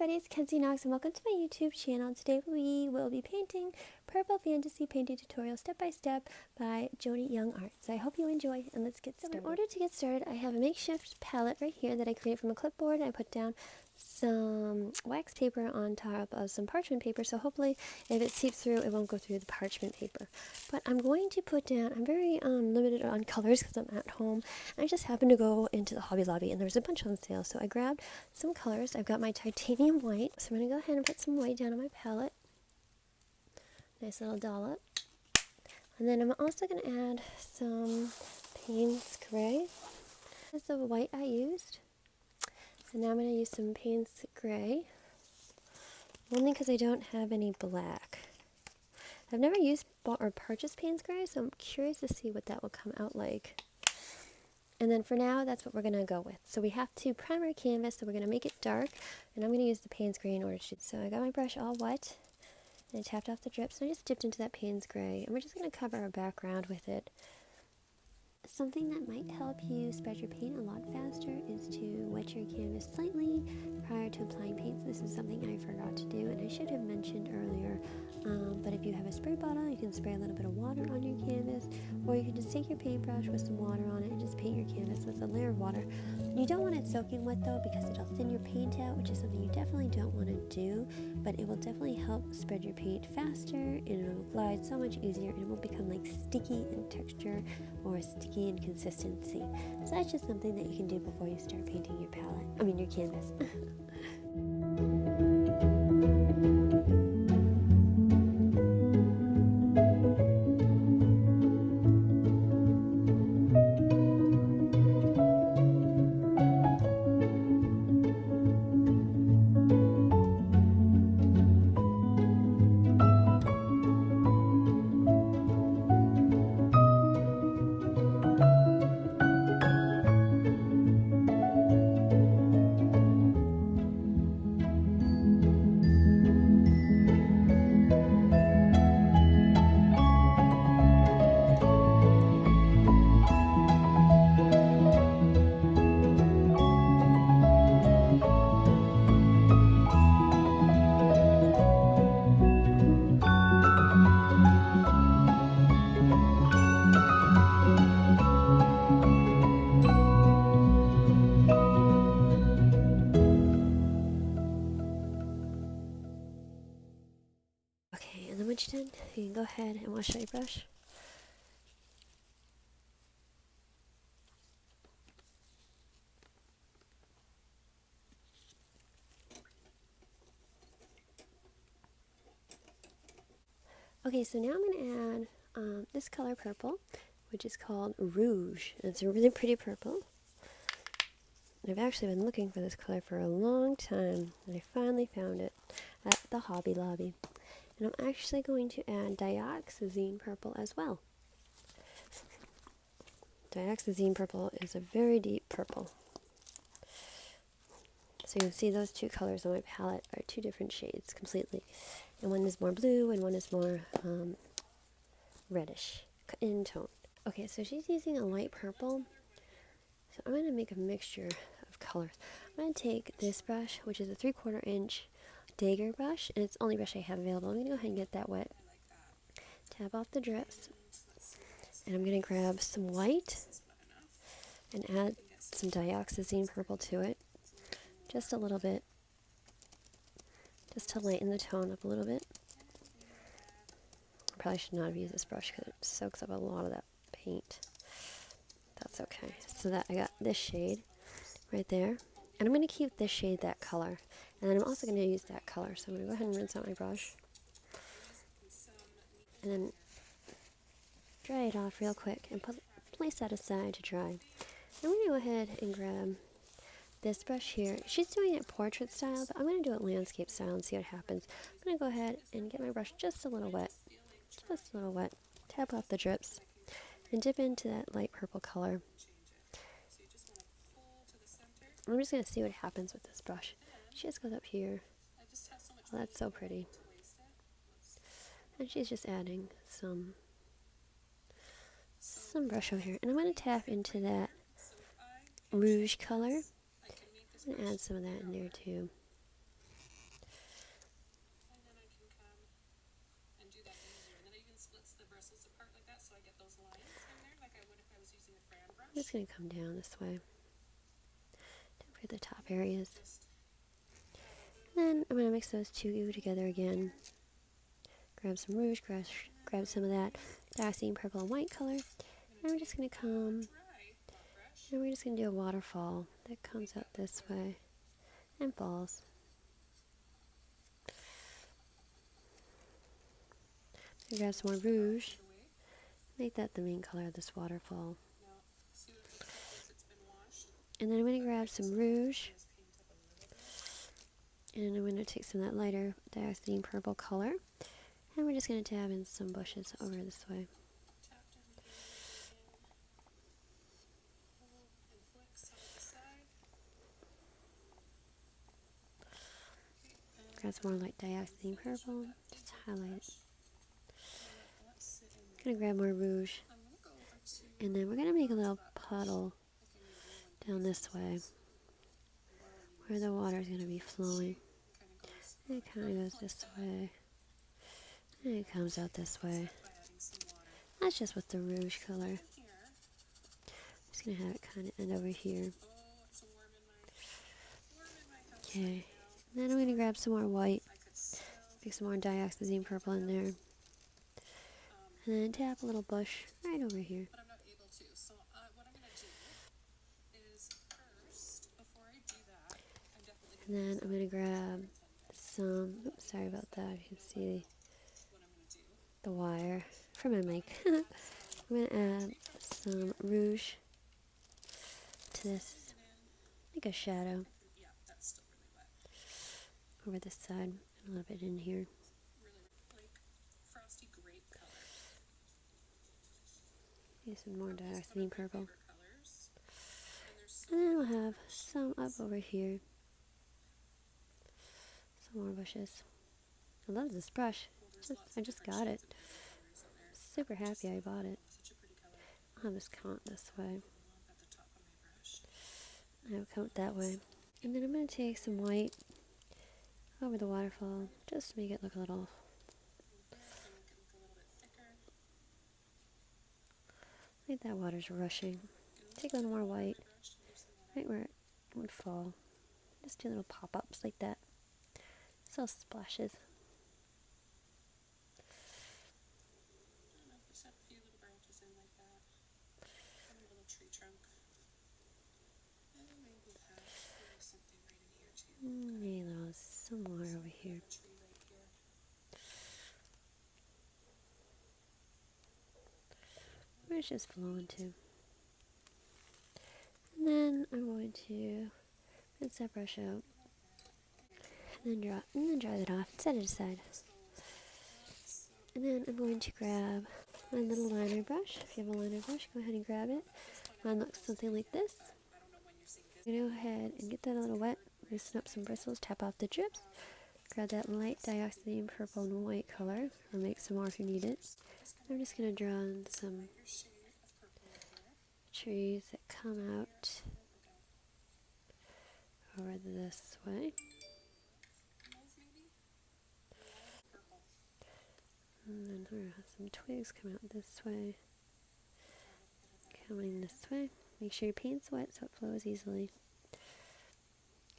everybody, it's Kenzie Knox and welcome to my YouTube channel. Today we will be painting Purple Fantasy Painting Tutorial Step by Step by Joni Young Art. So I hope you enjoy and let's get started. In order to get started, I have a makeshift palette right here that I created from a clipboard. I put down some wax paper on top of some parchment paper, so hopefully if it seeps through it won't go through the parchment paper. But I'm going to put down, I'm very limited on colors because I'm at home. I just happened to go into the Hobby Lobby and there was a bunch on sale, so I grabbed some colors. I've got my titanium white, so I'm going to go ahead and put some white down on my palette. Nice little dollop. And then I'm also going to add some Payne's Gray. This is the white I used. And now I'm going to use some Payne's Gray, only because I don't have any black. I've never used or purchased Payne's Gray, so I'm curious to see what that will come out like. And then for now, that's what we're going to go with. So we have to prime our canvas, so we're going to make it dark, and I'm going to use the Payne's Gray in order to. So I got my brush all wet, and I tapped off the drips, and I just dipped into that Payne's Gray, and we're just going to cover our background with it. Something that might help you spread your paint a lot faster is to wet your canvas slightly prior to applying paint. This is something I forgot to do and I should have mentioned earlier, but if you have a spray bottle, you can spray a little bit of water on your canvas, or you can just take your paintbrush with some water on it and just paint your canvas with a layer of water. You don't want it soaking wet though, because it'll thin your paint out, which is something you definitely don't want to do, but it will definitely help spread your paint faster, and it'll glide so much easier, and it won't become like sticky in texture or sticky in consistency. So that's just something that you can do before you start painting your your canvas. Okay, and then once you're done, you can go ahead and wash out your brush. Okay, so now I'm going to add this color purple, which is called Rouge. It's a really pretty purple. I've actually been looking for this color for a long time, and I finally found it at the Hobby Lobby. And I'm actually going to add dioxazine purple as well. Dioxazine purple is a very deep purple. So you can see those two colors on my palette are two different shades completely. And one is more blue and one is more reddish in tone. Okay, so she's using a light purple. So I'm going to make a mixture of colors. I'm going to take this brush, which is a 3/4 inch dagger brush, and it's the only brush I have available. I'm going to go ahead and get that wet. Tap off the drips. And I'm going to grab some white and add some dioxazine purple to it. Just a little bit. Just to lighten the tone up a little bit. I probably should not have used this brush because it soaks up a lot of that paint. That's okay. So that I got this shade right there. And I'm going to keep this shade that color. And then I'm also going to use that color. So I'm going to go ahead and rinse out my brush. And then dry it off real quick and place that aside to dry. I'm going to go ahead and grab this brush here. She's doing it portrait style, but I'm going to do it landscape style and see what happens. I'm going to go ahead and get my brush just a little wet. Just a little wet. Tap off the drips and dip into that light purple color. I'm just going to see what happens with this brush. She just goes up here. Oh, that's so pretty. And she's just adding some brush over here. And I'm going to tap into that rouge color. I'm going to add some of that in there too. just going to come down this way for the top areas. And then I'm going to mix those two together again. Grab some rouge, grab some of that dark purple and white color. And we're just going to come, and we're just going to do a waterfall that comes out this way and falls. So grab some more rouge. Make that the main color of this waterfall. And then I'm going to grab some rouge. And I'm going to take some of that lighter dioxazine purple color. And we're just going to dab in some bushes over this way. Grab some more light dioxazine purple. Just highlight it. Going to grab more rouge. And then we're going to make a little puddle down this way where the water is going to be flowing. And it kind of goes this way. And it comes out this way. That's just with the rouge color. I'm just going to have it kind of end over here. Okay. And then I'm going to grab some more white. Make some more dioxazine purple in there. And then tap a little bush right over here. And then I'm going to grab some, oops, sorry about that, you can see the wire from my mic. I'm going to add some rouge to this, like a shadow over this side, a little bit in here. Use some more dioxazine purple. And then we'll have some up over here. Some more bushes. I love this brush. I just got it. Super happy I bought it. I'll have this count this way. I'll count that way. And then I'm going to take some white over the waterfall just to make it look a little. I think that water's rushing. Take a little more white right where it would fall. Just do little pop-ups like that. Just little splashes. Maybe there's some more over here. Where it's just flowing to. And then I'm going to rinse that brush out. And then dry that off. Set it aside. And then I'm going to grab my little liner brush. If you have a liner brush, go ahead and grab it. Mine looks something like this. I'm going to go ahead and get that a little wet. Loosen up some bristles, tap off the drips. Grab that light dioxazine purple and white color, or make some more if you need it. I'm just going to draw in some trees that come out over this way. And then we're going to have some twigs come out this way. Coming this way. Make sure your paint's wet so it flows easily.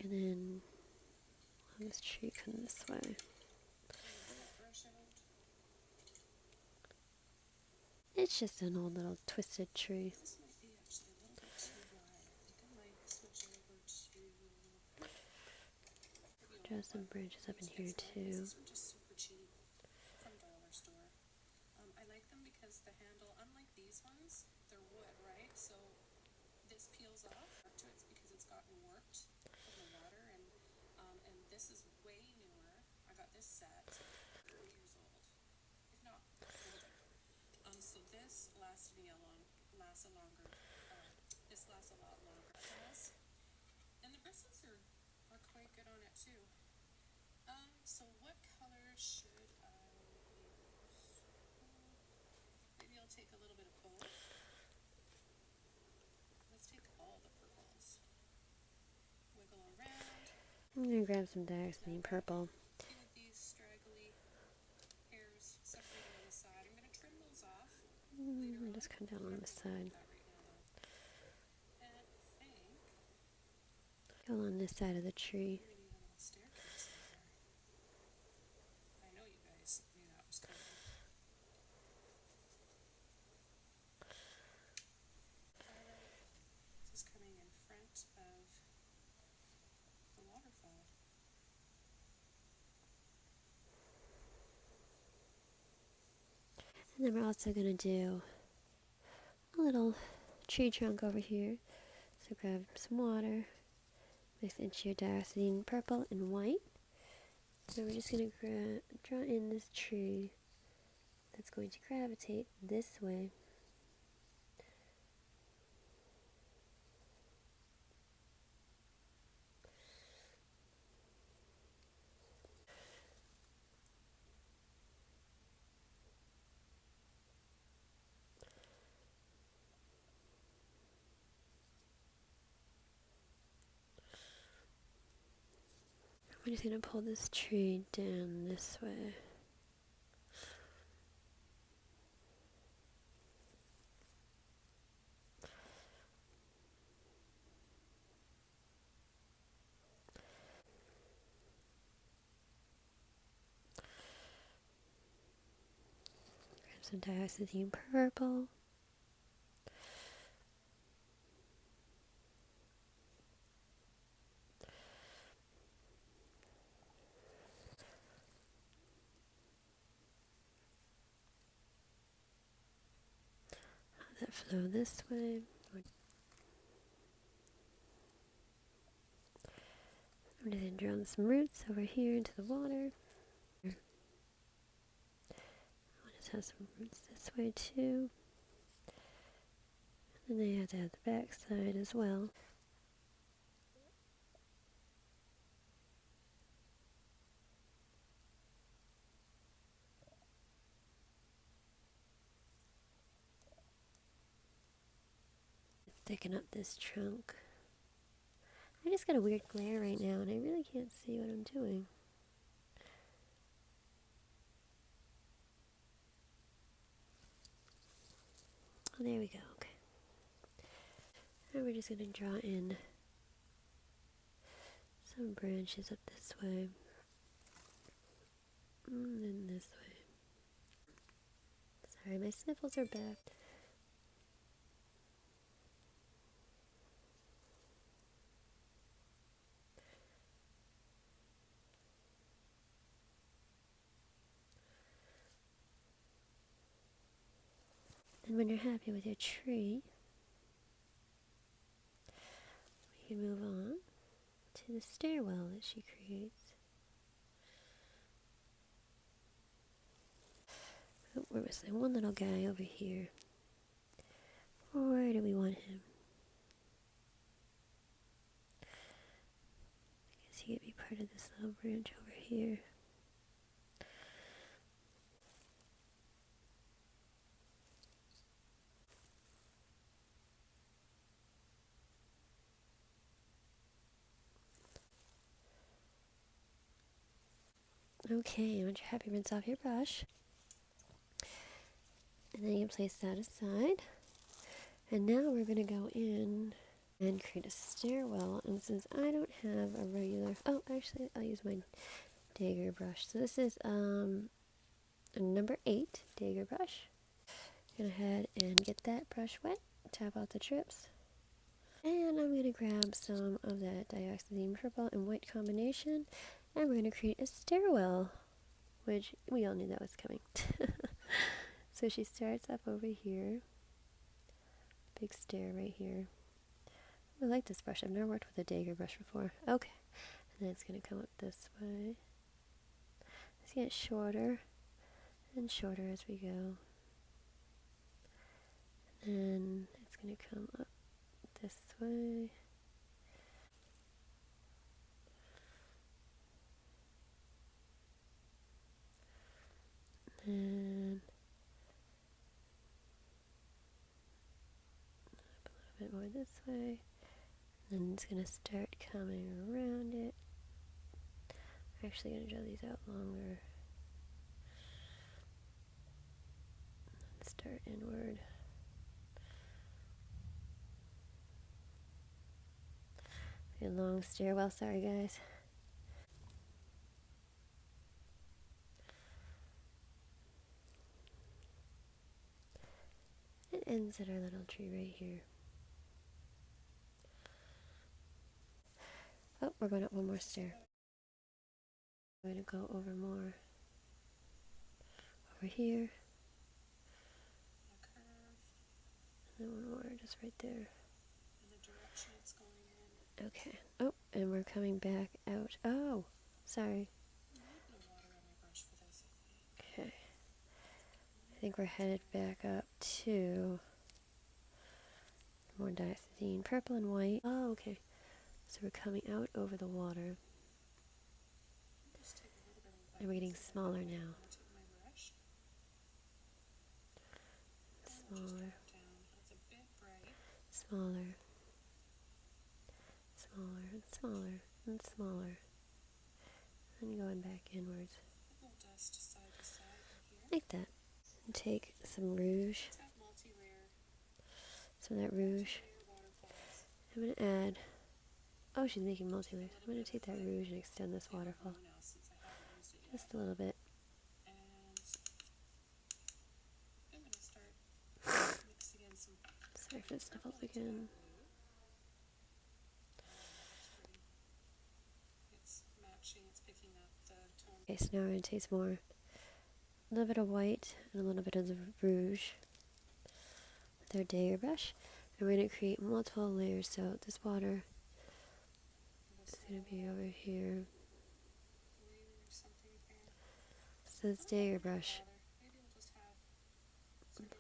And then have this tree come this way. It's just an old little twisted tree. Draw some branches up in here too. I'm going to grab some dioxazine purple. And just come down on the side. Go along this side of the tree. And then we're also going to do a little tree trunk over here. So grab some water, mix it into your dioxazine purple and white. So we're just going to draw in this tree that's going to gravitate this way. I'm just going to pull this tree down this way. Grab some dioxazine purple. Have that flow this way. I'm just going to draw some roots over here into the water. I'll just have some roots this way too. And they have to have the back side as well. Thicken up this trunk. I just got a weird glare right now and I really can't see what I'm doing. Oh, there we go, okay. And we're just going to draw in some branches up this way. And then this way. Sorry, my sniffles are back. And when you're happy with your tree, we can move on to the stairwell that she creates. Oh, we're missing one little guy over here. Where do we want him? I guess he could be part of this little branch over here. Okay, once you're happy, rinse off your brush. And then you can place that aside. And now we're going to go in and create a stairwell. And since I don't have a regular... Oh, actually, I'll use my dagger brush. So this is a number 8 dagger brush. Go ahead and get that brush wet. Tap out the trips. And I'm going to grab some of that dioxazine purple and white combination. And we're going to create a stairwell, which we all knew that was coming. So she starts up over here. Big stair right here. I like this brush. I've never worked with a dagger brush before. Okay. And then it's going to come up this way. It's getting shorter and shorter as we go. And it's going to come up this way. And up a little bit more this way. And then it's going to start coming around it. I'm actually going to draw these out longer. And start inward. A long stairwell, sorry guys. It ends at our little tree right here. Oh, we're going up one more stair. I'm going to go over more. Over here. And then one more just right there. Okay. Oh, and we're coming back out. Oh, sorry. Okay. I think we're headed back up to more dioxazine, purple and white. Oh, okay. So we're coming out over the water. And we're getting smaller now. Smaller. Smaller. Smaller and smaller and smaller. And going back inwards. Like that. And take some rouge. Some of that rouge. I'm going to add... Oh, she's making multi-layers. I'm going to take that rouge and extend this waterfall. Just a little bit. Sorry for the sniffles again. Okay, so now we're going to take some more. A little bit of white and a little bit of the rouge with our dagger brush. And we're going to create multiple layers. So this water is going to be over here. So this dagger brush,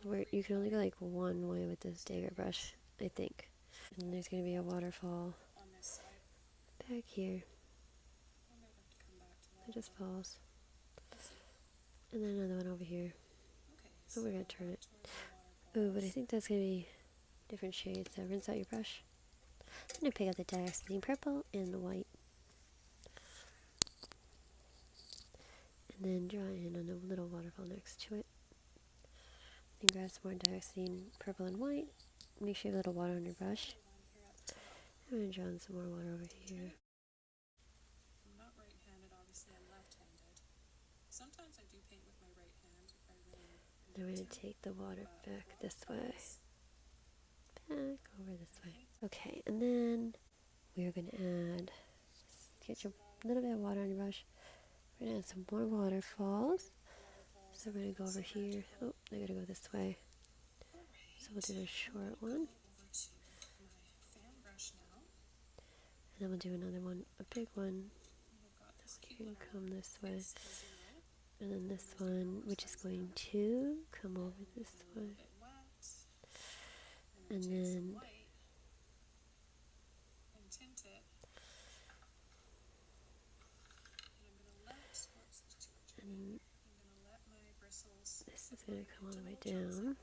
where you can only go like one way with this dagger brush, I think. And there's going to be a waterfall back here. It just falls. And then another one over here. Oh, we're going to turn it. Oh, but I think that's going to be different shades. So rinse out your brush. I'm going to pick out the dioxazine purple and the white. And then draw in on a little waterfall next to it. Then grab some more dioxazine purple and white. Make sure you have a little water on your brush. I'm going to draw in some more water over here. I'm not right-handed, obviously I'm left-handed. Sometimes I do paint with my right hand if I really... Then we're going to take the water back this way. Back over this way. Okay, and then we're going to add... Get your little bit of water on your brush. We're going to add some more waterfalls. So we're going to go over here. Oh, I got to go this way. So we'll do a short one. And then we'll do another one, a big one. You can come this way. And then this one, which is going to come over this way. And then... And this is going to come all the way down.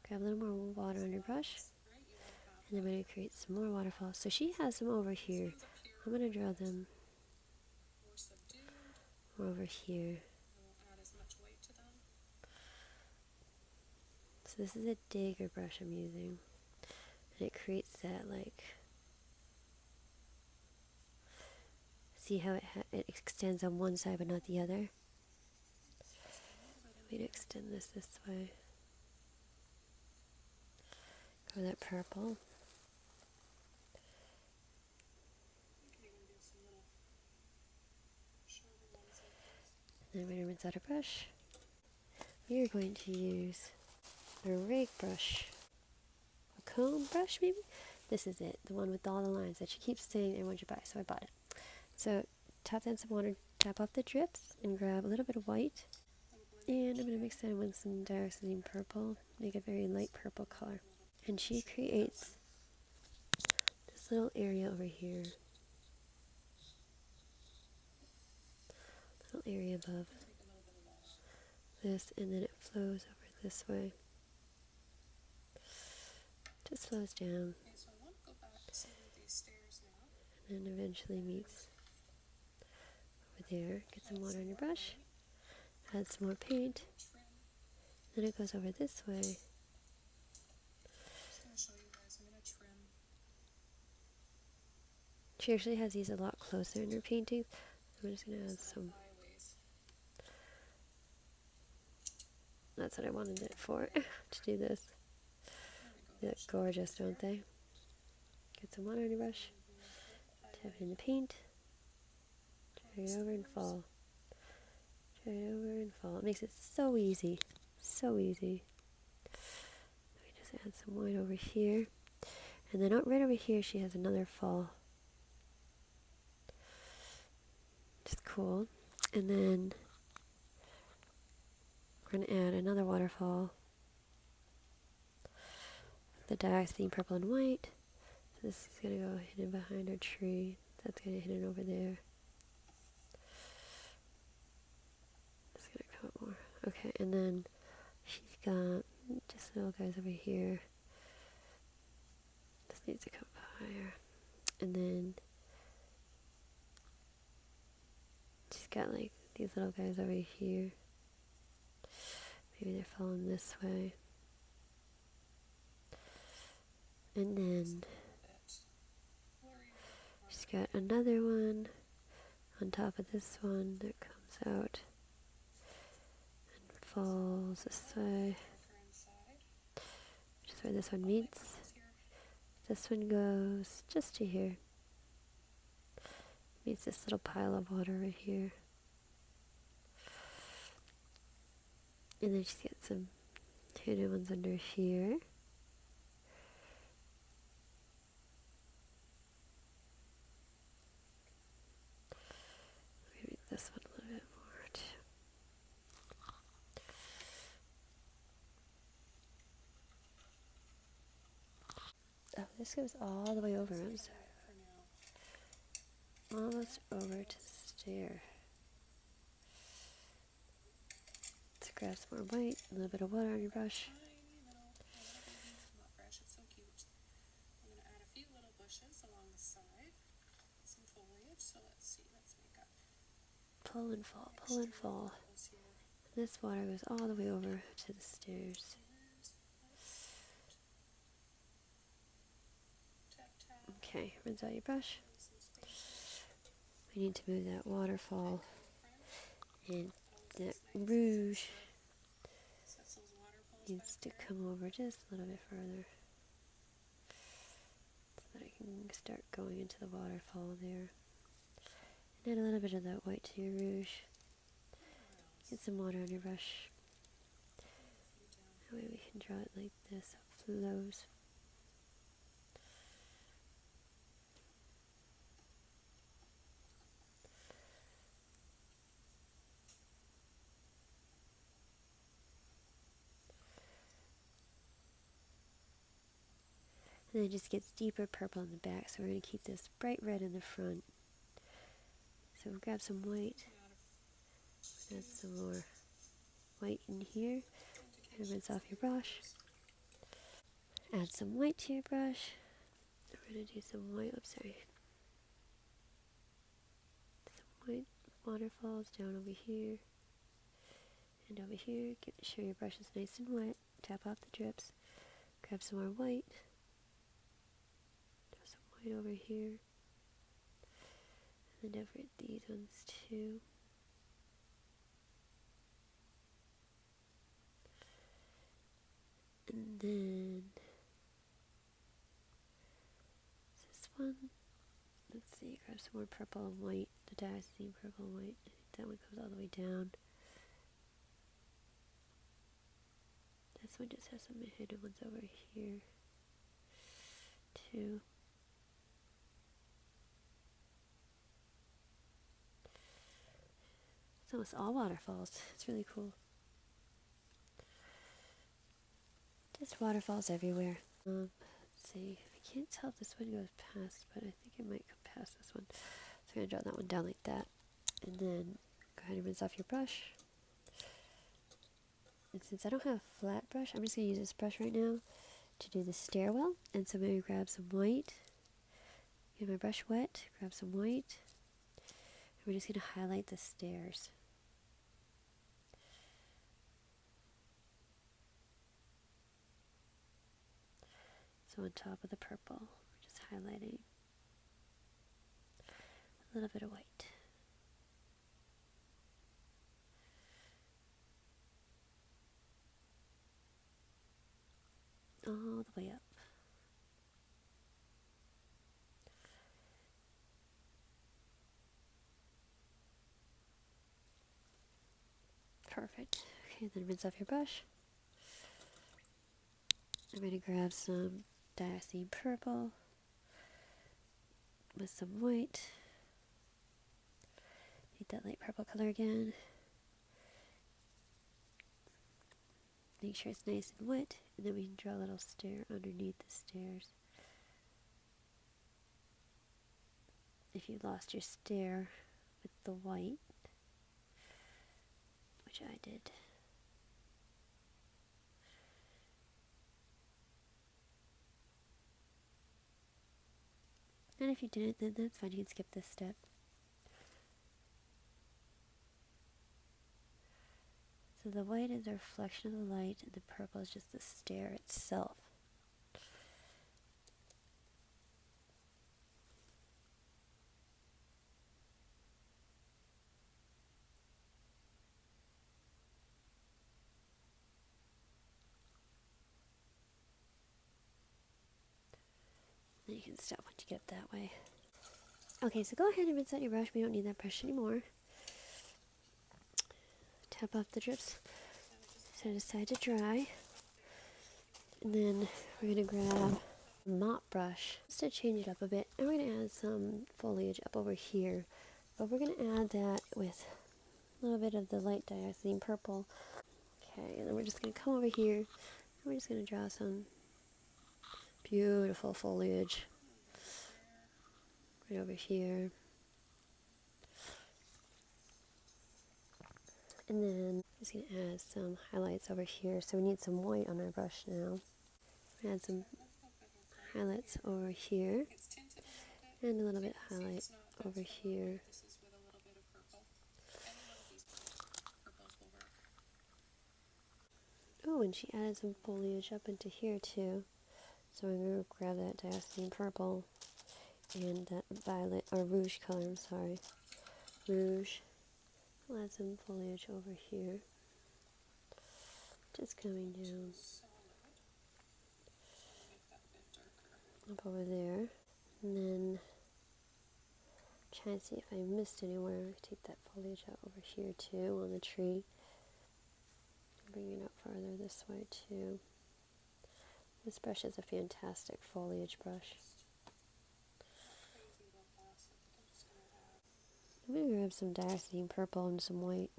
Grab a little more water on your brush. And then I'm going to create some more waterfalls. So she has them over here. I'm going to draw them over here. So this is a dagger brush I'm using. And it creates that, like... See how it extends on one side but not the other? I'm going to extend this way. Go that purple. Then I'm going to rinse out a brush. We are going to use a rake brush. A comb brush, maybe? This is it. The one with all the lines that she keeps saying everyone should buy, so I bought it. So, tap in some water, tap off the drips, and grab a little bit of white. And I'm going to mix that in with some dioxazine purple, make a very light purple color. And she creates this little area over here. Little area above this, and then it flows over this way. Just flows down. And then eventually meets over there. Get some water on your brush. Add some more paint. Then it goes over this way. She actually has these a lot closer in her paintings. I'm just going to add some. Highways. That's what I wanted it for, to do this. There we go. They look gorgeous, don't they? Get some water on your brush. Tap it in the paint. Drag it over and fall. Drag it over and fall. It makes it so easy. So easy. Let me just add some white over here. And then right over here she has another fall. Just cool. And then we're going to add another waterfall. The dioxazine purple and white. So this is going to go hidden behind our tree. That's going to hidden over there. It's going to come up more. Okay, and then she's got just little guys over here. This needs to come up higher. And then she's got like these little guys over here. Maybe they're falling this way. And then she's got another one on top of this one that comes out and falls this way, which is where this one meets. This one goes just to here. Meets this little pile of water right here. And then she's got some hidden ones under here. Maybe this one a little bit more too. Oh, this goes all the way over. I'm sorry. Almost over to the stair. Let's grab some more white, a little bit of water on your brush. It's so cute. I'm going to add a few little bushes along the side. Some foliage. So let's see. Let's make up. Pull and fall, pull and fall. This water goes all the way over to the stairs. Okay, rinse out your brush. We need to move that waterfall and that rouge needs to come over just a little bit further so that I can start going into the waterfall there. And add a little bit of that white to your rouge. Get some water on your brush. That way we can draw it like this, so it flows. And then it just gets deeper purple in the back, so we're going to keep this bright red in the front. So we'll grab some white, add some more white in here, and rinse off your brush. Add some white to your brush. We're going to do some white, some white waterfalls down over here, and over here. Get sure your brush is nice and wet. Tap off the drips. Grab some more white. White over here, and then over these ones too. And then this one, let's see, grab some more purple and white, the dioxazine purple and white. I think that one goes all the way down. This one just has some hidden ones over here too. It's almost all waterfalls. It's really cool. Just waterfalls everywhere. Let's see. I can't tell if this one goes past, but I think it might come past this one. So I'm going to draw that one down like that. And then go ahead and rinse off your brush. And since I don't have a flat brush, I'm just going to use this brush right now to do the stairwell. And so I'm going to grab some white. Get my brush wet. Grab some white. And we're just going to highlight the stairs. So on top of the purple, we're just highlighting. a little bit of white. All the way up. Perfect. Okay, then rinse off your brush. I'm going to grab some diacene purple with some white. Need that light purple color again. Make sure it's nice and wet, and then we can draw a little stair underneath the stairs. If you lost your stair with the white, which I did. And if you didn't, then that's fine, you can skip this step. So the white is a reflection of the light, and the purple is just the stair itself. Then you can stop once you get that way. Okay, so go ahead and rinse out your brush. We don't need that brush anymore. Tap off the drips. Set it aside to dry. And then we're going to grab a mop brush just to change it up a bit. And we're going to add some foliage up over here. But we're going to add that with a little bit of the light diacene purple. Okay, and then we're just going to come over here. And we're just going to draw some beautiful foliage right over here. And then I'm just going to add some highlights over here. So we need some white on our brush now. Add some highlights over here. And a little bit of highlight over here. Oh, and she added some foliage up into here too. So I'm going to grab that diacene purple and that violet, or rouge color, I'm sorry. Rouge. I'll add some foliage over here. Just coming down. Up over there. And then try and see if I missed anywhere. Take that foliage out over here too on the tree. Bring it up farther this way too. This brush is a fantastic foliage brush. I'm going to grab some diacene purple and some white.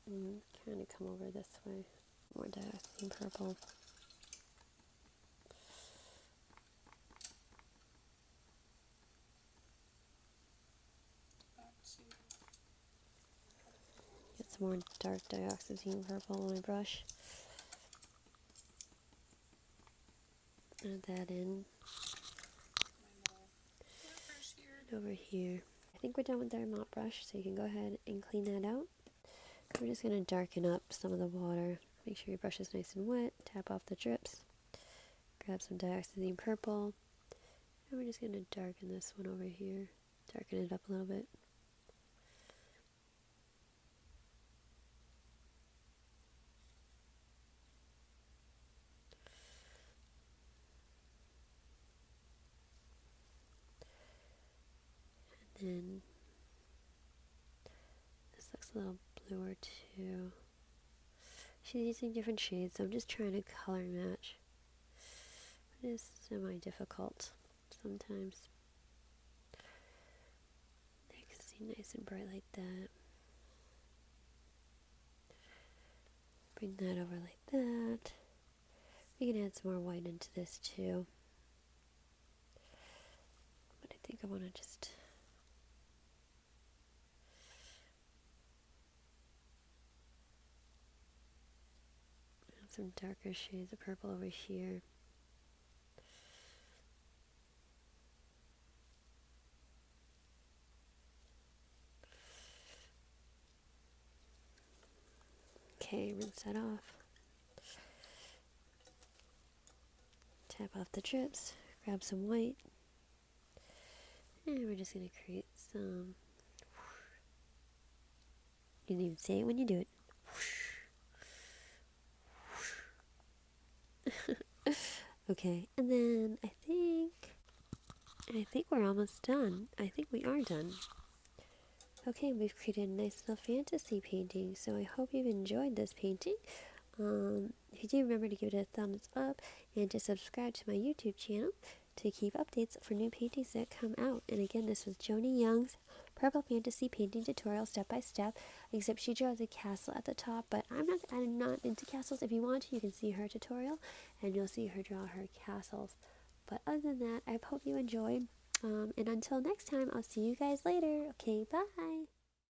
And kind of come over this way. More diacene purple. Get some more dark dioxazine purple on my brush. Add that in. And over here. I think we're done with our mop brush, so you can go ahead and clean that out. We're just going to darken up some of the water. Make sure your brush is nice and wet. Tap off the drips. Grab some dioxazine purple. And we're just going to darken this one over here. Darken it up a little bit. And then this looks a little bluer too. She's using different shades, so I'm just trying to color match. It is semi-difficult sometimes. They can see nice and bright like that. Bring that over like that. We can add some more white into this too. But I think I want to just add some darker shades of purple over here. Okay, rinse that off. Tap off the drips, grab some white, And we're just going to create some... You can even say it when you do it. Okay, and then I think we're almost done. I think we are done. Okay, we've created a nice little fantasy painting, so I hope you've enjoyed this painting. If you do, remember to give it a thumbs up and to subscribe to my YouTube channel to keep updates for new paintings that come out. And again, this was Joni Young's Purple Fantasy painting tutorial step by step, except she draws a castle at the top, but I'm not into castles. If you want to, you can see her tutorial and you'll see her draw her castles. But other than that, I hope you enjoyed. And until next time, I'll see you guys later. Okay, bye.